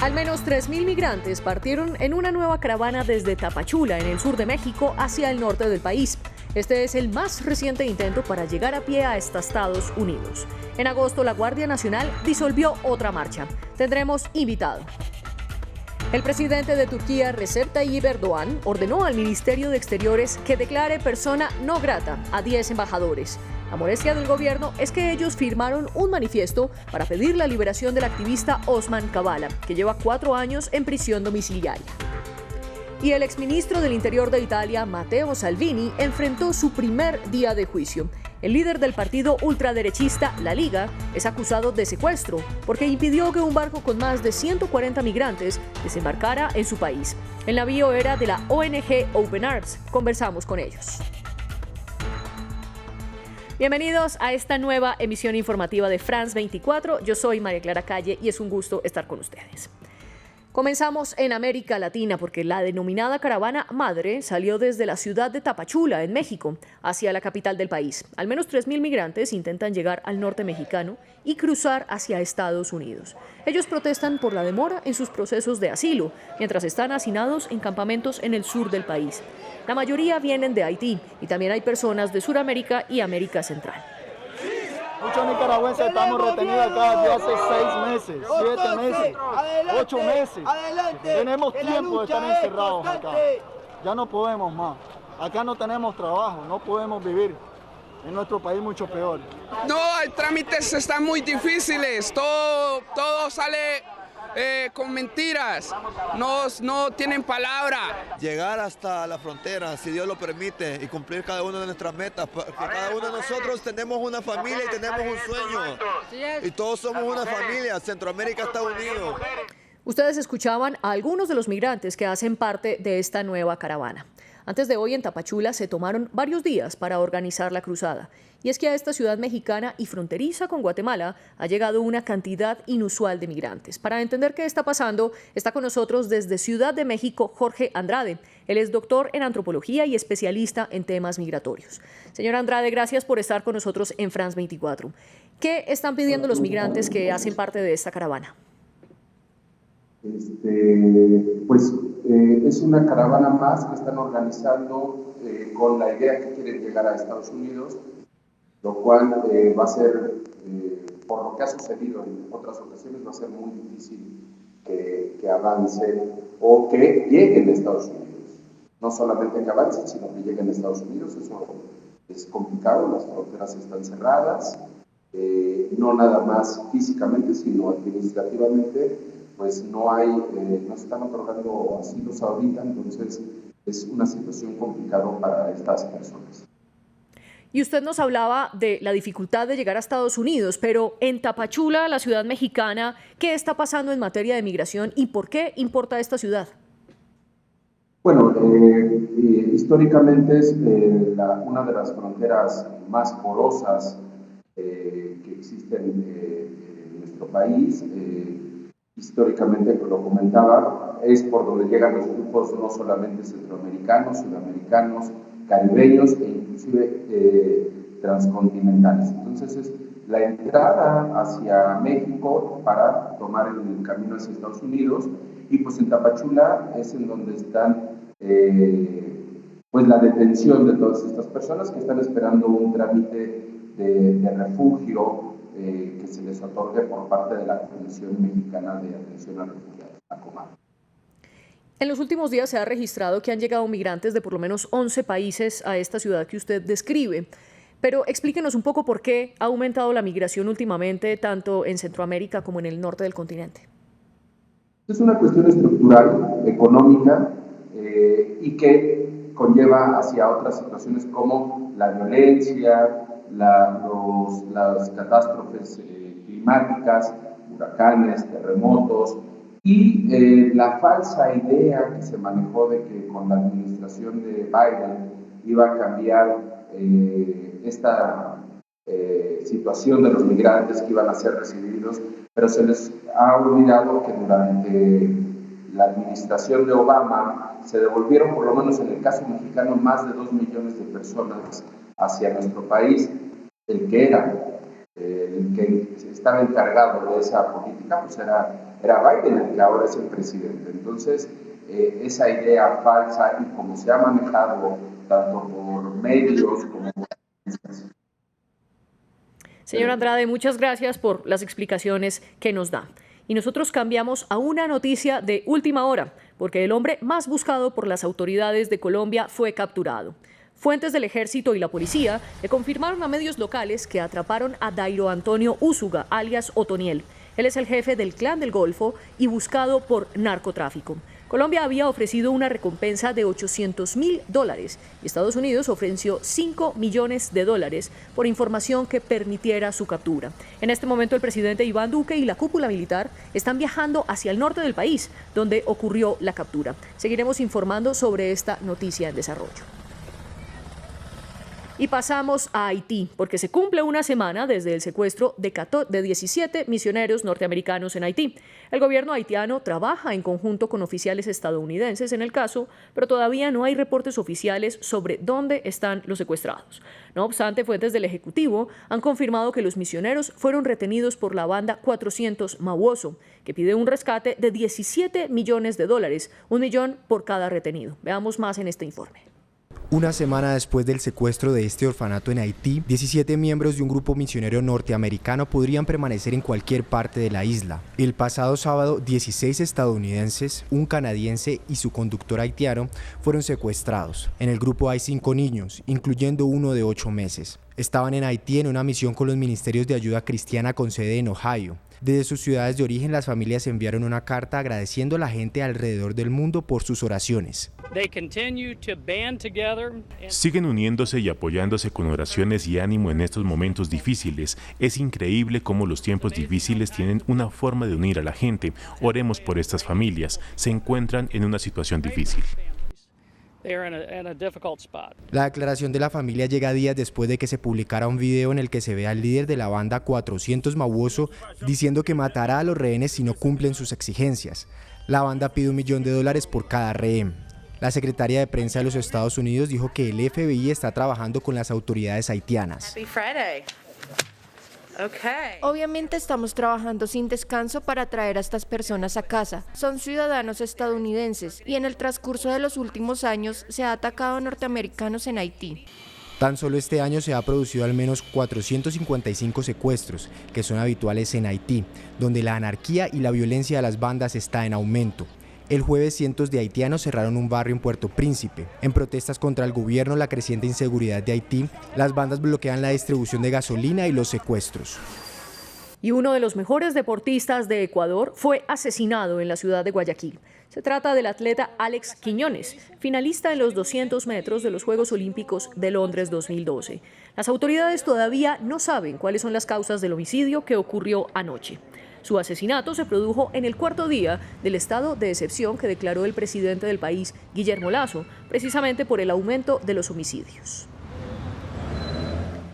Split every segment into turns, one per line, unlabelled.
Al menos 3.000 migrantes partieron en una nueva caravana desde Tapachula, en el sur de México, hacia el norte del país. Este es el más reciente intento para llegar a pie a Estados Unidos. En agosto, la Guardia Nacional disolvió otra marcha. Tendremos invitado. El presidente de Turquía, Recep Tayyip Erdoğan, ordenó al Ministerio de Exteriores que declare persona no grata a 10 embajadores. La molestia del gobierno es que ellos firmaron un manifiesto para pedir la liberación del activista Osman Kavala, que lleva 4 años en prisión domiciliaria. Y el exministro del Interior de Italia, Matteo Salvini, enfrentó su primer día de juicio. El líder del partido ultraderechista, La Liga, es acusado de secuestro porque impidió que un barco con más de 140 migrantes desembarcara en su país. El navío era de la ONG Open Arms. Conversamos con ellos. Bienvenidos a esta nueva emisión informativa de France 24. Yo soy María Clara Calle y es un gusto estar con ustedes. Comenzamos en América Latina porque la denominada caravana madre salió desde la ciudad de Tapachula, en México, hacia la capital del país. Al menos 3.000 migrantes intentan llegar al norte mexicano y cruzar hacia Estados Unidos. Ellos protestan por la demora en sus procesos de asilo, mientras están hacinados en campamentos en el sur del país. La mayoría vienen de Haití y también hay personas de Sudamérica y América Central.
Muchos nicaragüenses estamos retenidos acá desde hace 6 meses, 7 meses, 8 meses. Tenemos tiempo de estar encerrados acá. Ya no podemos más. Acá no tenemos trabajo, no podemos vivir. En nuestro país mucho peor.
No, el trámites están muy difíciles. Todo sale con mentiras, no tienen palabra.
Llegar hasta la frontera, si Dios lo permite, y cumplir cada una de nuestras metas, porque cada uno de nosotros tenemos una familia y tenemos un sueño, y todos somos una familia. Centroamérica está unido.
Ustedes escuchaban a algunos de los migrantes que hacen parte de esta nueva caravana. Antes de hoy en Tapachula se tomaron varios días para organizar la cruzada. Y es que a esta ciudad mexicana y fronteriza con Guatemala ha llegado una cantidad inusual de migrantes. Para entender qué está pasando, está con nosotros desde Ciudad de México Jorge Andrade. Él es doctor en antropología y especialista en temas migratorios. Señor Andrade, gracias por estar con nosotros en France 24. ¿Qué están pidiendo los migrantes que hacen parte de esta caravana?
Es una caravana más que están organizando con la idea que quieren llegar a Estados Unidos, lo cual va a ser, por lo que ha sucedido en otras ocasiones, va a ser muy difícil que avance o que lleguen a Estados Unidos. No solamente que avancen, sino que lleguen a Estados Unidos. Eso es complicado, las fronteras están cerradas, no nada más físicamente, sino administrativamente. Pues no se están otorgando asilos ahorita, entonces es una situación complicada para estas personas.
Y usted nos hablaba de la dificultad de llegar a Estados Unidos, pero en Tapachula, la ciudad mexicana, ¿qué está pasando en materia de migración y por qué importa esta ciudad?
Bueno, históricamente es una de las fronteras más porosas que existen en nuestro país. Históricamente, lo comentaba, es por donde llegan los grupos no solamente centroamericanos, sudamericanos, caribeños e inclusive transcontinentales. Entonces es la entrada hacia México para tomar el camino hacia Estados Unidos, y pues en Tapachula es en donde están pues la detención de todas estas personas que están esperando un trámite de refugio que se les otorgue por parte de la Comisión Mexicana de Atención a Refugiados, la COMAR.
En los últimos días se ha registrado que han llegado migrantes de por lo menos 11 países a esta ciudad que usted describe. Pero explíquenos un poco por qué ha aumentado la migración últimamente, tanto en Centroamérica como en el norte del continente.
Es una cuestión estructural, económica, y que conlleva hacia otras situaciones como la violencia, las catástrofes climáticas, huracanes, terremotos, y la falsa idea que se manejó de que con la administración de Biden iba a cambiar esta situación de los migrantes que iban a ser recibidos, pero se les ha olvidado que durante la administración de Obama se devolvieron, por lo menos en el caso mexicano, más de 2 millones de personas hacia nuestro país. El que estaba encargado de esa política pues era era Biden el que ahora es el presidente. Entonces, esa idea falsa y como se ha manejado tanto por medios como por...
Señor Andrade, muchas gracias por las explicaciones que nos da. Y nosotros cambiamos a una noticia de última hora, porque el hombre más buscado por las autoridades de Colombia fue capturado. Fuentes del ejército y la policía le confirmaron a medios locales que atraparon a Dairo Antonio Úsuga, alias Otoniel. Él es el jefe del Clan del Golfo y buscado por narcotráfico. Colombia había ofrecido una recompensa de $800.000 y Estados Unidos ofreció $5 millones por información que permitiera su captura. En este momento el presidente Iván Duque y la cúpula militar están viajando hacia el norte del país, donde ocurrió la captura. Seguiremos informando sobre esta noticia en desarrollo. Y pasamos a Haití, porque se cumple una semana desde el secuestro de 17 misioneros norteamericanos en Haití. El gobierno haitiano trabaja en conjunto con oficiales estadounidenses en el caso, pero todavía no hay reportes oficiales sobre dónde están los secuestrados. No obstante, fuentes del Ejecutivo han confirmado que los misioneros fueron retenidos por la banda 400 Mawozo, que pide un rescate de $17 millones, $1 millón por cada retenido. Veamos más en este informe.
Una semana después del secuestro de este orfanato en Haití, 17 miembros de un grupo misionero norteamericano podrían permanecer en cualquier parte de la isla. El pasado sábado, 16 estadounidenses, un canadiense y su conductor haitiano fueron secuestrados. En el grupo hay 5 niños, incluyendo uno de 8 meses. Estaban en Haití en una misión con los ministerios de ayuda cristiana con sede en Ohio. Desde sus ciudades de origen, las familias enviaron una carta agradeciendo a la gente alrededor del mundo por sus oraciones.
Siguen uniéndose y apoyándose con oraciones y ánimo en estos momentos difíciles. Es increíble cómo los tiempos difíciles tienen una forma de unir a la gente. Oremos por estas familias. Se encuentran en una situación difícil.
La declaración de la familia llega días después de que se publicara un video en el que se ve al líder de la banda 400 Mawozo diciendo que matará a los rehenes si no cumplen sus exigencias. La banda pide $1 millón por cada rehén. La secretaria de prensa de los Estados Unidos dijo que el FBI está trabajando con las autoridades haitianas.
Obviamente estamos trabajando sin descanso para traer a estas personas a casa. Son ciudadanos estadounidenses y en el transcurso de los últimos años se ha atacado a norteamericanos en Haití.
Tan solo este año se ha producido al menos 455 secuestros, que son habituales en Haití, donde la anarquía y la violencia de las bandas está en aumento. El jueves, cientos de haitianos cerraron un barrio en Puerto Príncipe. En protestas contra el gobierno, la creciente inseguridad de Haití, las bandas bloquean la distribución de gasolina y los secuestros.
Y uno de los mejores deportistas de Ecuador fue asesinado en la ciudad de Guayaquil. Se trata del atleta Alex Quiñones, finalista en los 200 metros de los Juegos Olímpicos de Londres 2012. Las autoridades todavía no saben cuáles son las causas del homicidio que ocurrió anoche. Su asesinato se produjo en el cuarto día del estado de excepción que declaró el presidente del país, Guillermo Lasso, precisamente por el aumento de los homicidios.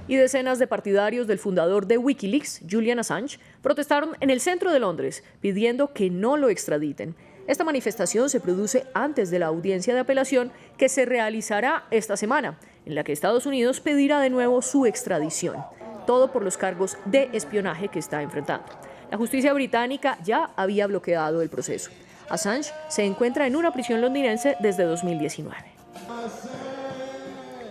Y decenas de partidarios del fundador de Wikileaks, Julian Assange, protestaron en el centro de Londres pidiendo que no lo extraditen. Esta manifestación se produce antes de la audiencia de apelación que se realizará esta semana, en la que Estados Unidos pedirá de nuevo su extradición, todo por los cargos de espionaje que está enfrentando. La justicia británica ya había bloqueado el proceso. Assange se encuentra en una prisión londinense desde 2019.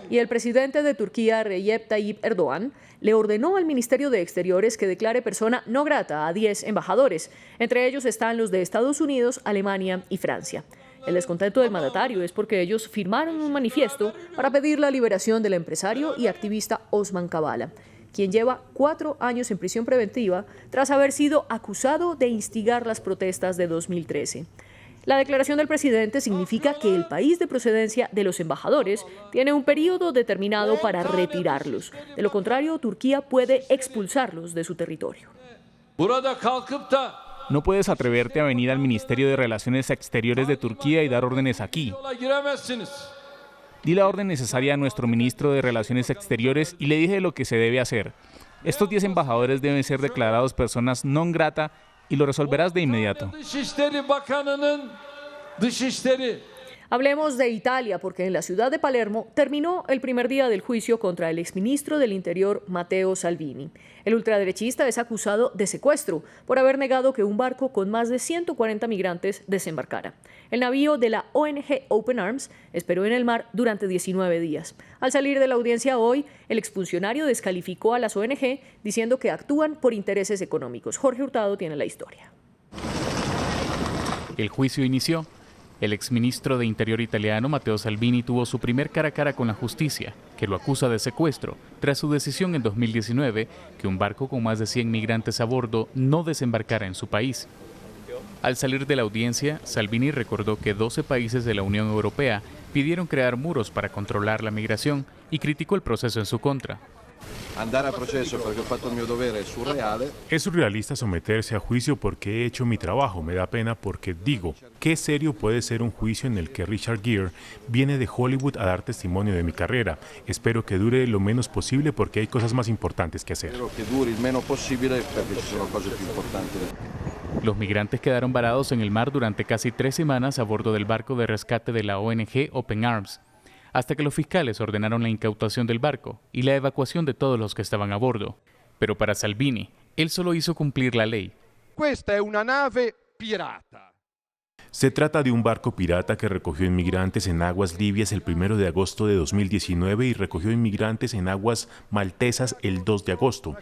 Y el presidente de Turquía, Recep Tayyip Erdogan, le ordenó al Ministerio de Exteriores que declare persona no grata a 10 embajadores. Entre ellos están los de Estados Unidos, Alemania y Francia. El descontento del mandatario es porque ellos firmaron un manifiesto para pedir la liberación del empresario y activista Osman Kavala, quien lleva 4 años en prisión preventiva tras haber sido acusado de instigar las protestas de 2013. La declaración del presidente significa que el país de procedencia de los embajadores tiene un periodo determinado para retirarlos. De lo contrario, Turquía puede expulsarlos de su territorio.
No puedes atreverte a venir al Ministerio de Relaciones Exteriores de Turquía y dar órdenes aquí. Di la orden necesaria a nuestro ministro de Relaciones Exteriores y le dije lo que se debe hacer. Estos 10 embajadores deben ser declarados personas non grata y lo resolverás de inmediato.
Hablemos de Italia, porque en la ciudad de Palermo terminó el primer día del juicio contra el exministro del Interior, Matteo Salvini. El ultraderechista es acusado de secuestro por haber negado que un barco con más de 140 migrantes desembarcara. El navío de la ONG Open Arms esperó en el mar durante 19 días. Al salir de la audiencia hoy, el exfuncionario descalificó a las ONG diciendo que actúan por intereses económicos. Jorge Hurtado tiene la historia.
El juicio inició. El exministro de Interior italiano, Matteo Salvini, tuvo su primer cara a cara con la justicia, que lo acusa de secuestro, tras su decisión en 2019 que un barco con más de 100 migrantes a bordo no desembarcara en su país. Al salir de la audiencia, Salvini recordó que 12 países de la Unión Europea pidieron crear muros para controlar la migración y criticó el proceso en su contra.
Andare a proceso perché ho fatto il mio dovere è surreale.
Es surrealista someterse a juicio porque he hecho mi trabajo. Me da pena porque digo, ¿qué serio puede ser un juicio en el que Richard Gere viene de Hollywood a dar testimonio de mi carrera? Espero que dure lo menos posible porque hay cosas más importantes que hacer.
Spero che duri il meno possibile perché ci sono cose più importanti.
Los migrantes quedaron varados en el mar durante casi 3 semanas a bordo del barco de rescate de la ONG Open Arms, hasta que los fiscales ordenaron la incautación del barco y la evacuación de todos los que estaban a bordo. Pero para Salvini, él solo hizo cumplir la ley.
Questa è una nave pirata.
Se trata de un barco pirata que recogió inmigrantes en aguas libias el 1 de agosto de 2019 y recogió inmigrantes en aguas maltesas el 2 de agosto.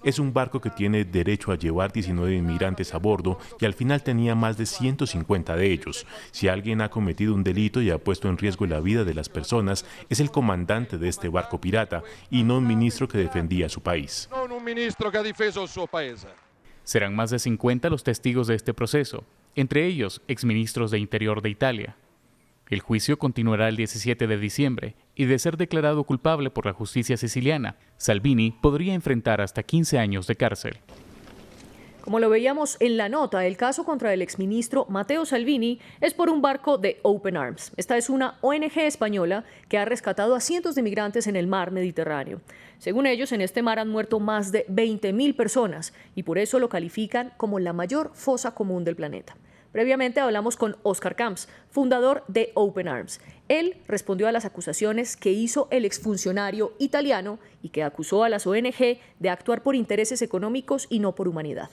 Es un barco que tiene derecho a llevar 19 inmigrantes a bordo y al final tenía más de 150 de ellos. Si alguien ha cometido un delito y ha puesto en riesgo la vida de las personas, es el comandante de este barco pirata y no un ministro que defendía a su país.
Non un ministro che ha difeso il suo paese.
Serán más de 50 los testigos de este proceso, entre ellos exministros de Interior de Italia. El juicio continuará el 17 de diciembre y de ser declarado culpable por la justicia siciliana, Salvini podría enfrentar hasta 15 años de cárcel.
Como lo veíamos en la nota, el caso contra el exministro Matteo Salvini es por un barco de Open Arms. Esta es una ONG española que ha rescatado a cientos de migrantes en el mar Mediterráneo. Según ellos, en este mar han muerto más de 20.000 personas y por eso lo califican como la mayor fosa común del planeta. Previamente hablamos con Oscar Camps, fundador de Open Arms. Él respondió a las acusaciones que hizo el exfuncionario italiano y que acusó a las ONG de actuar por intereses económicos y no por humanidad.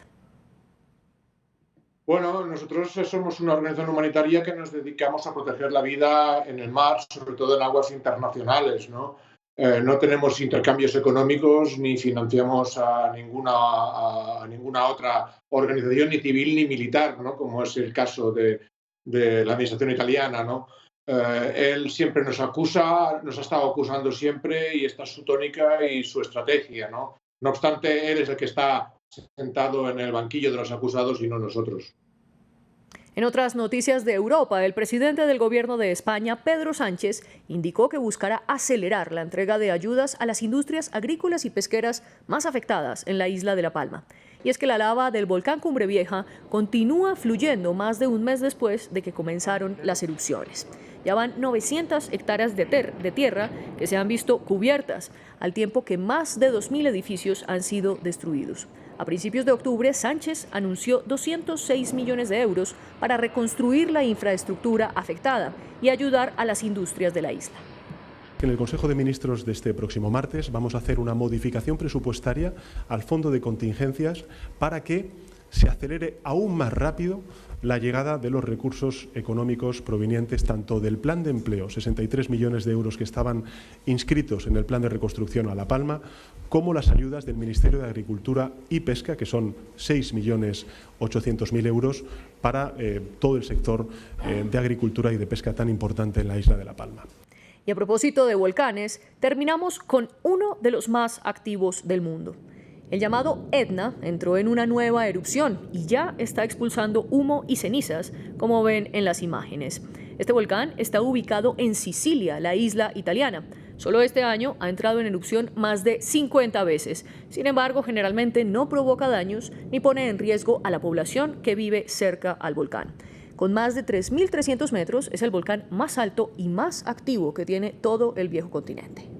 Bueno, nosotros somos una organización humanitaria que nos dedicamos a proteger la vida en el mar, sobre todo en aguas internacionales, ¿no? No tenemos intercambios económicos ni financiamos a ninguna otra organización, ni civil ni militar, ¿no? Como es el caso de la administración italiana, ¿no? Él siempre nos acusa, nos ha estado acusando siempre y esta es su tónica y su estrategia, ¿no? No obstante, él es el que está sentado en el banquillo de los acusados y no nosotros.
En otras noticias de Europa, el presidente del gobierno de España, Pedro Sánchez, indicó que buscará acelerar la entrega de ayudas a las industrias agrícolas y pesqueras más afectadas en la isla de La Palma. Y es que la lava del volcán Cumbre Vieja continúa fluyendo más de un mes después de que comenzaron las erupciones. Ya van 900 hectáreas de tierra que se han visto cubiertas, al tiempo que más de 2.000 edificios han sido destruidos. A principios de octubre, Sánchez anunció 206 millones de euros para reconstruir la infraestructura afectada y ayudar a las industrias de la isla.
En el Consejo de Ministros de este próximo martes vamos a hacer una modificación presupuestaria al Fondo de Contingencias para que se acelere aún más rápido la llegada de los recursos económicos provenientes tanto del Plan de Empleo, 63 millones de euros que estaban inscritos en el Plan de Reconstrucción a La Palma, como las ayudas del Ministerio de Agricultura y Pesca, que son 6.800.000 euros para todo el sector de agricultura y de pesca tan importante en la isla de La Palma.
Y a propósito de volcanes, terminamos con uno de los más activos del mundo. El llamado Etna entró en una nueva erupción y ya está expulsando humo y cenizas, como ven en las imágenes. Este volcán está ubicado en Sicilia, la isla italiana. Solo este año ha entrado en erupción más de 50 veces. Sin embargo, generalmente no provoca daños ni pone en riesgo a la población que vive cerca al volcán. Con más de 3.300 metros, es el volcán más alto y más activo que tiene todo el viejo continente.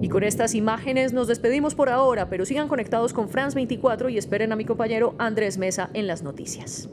Y con estas imágenes nos despedimos por ahora, pero sigan conectados con France 24 y esperen a mi compañero Andrés Mesa en las noticias.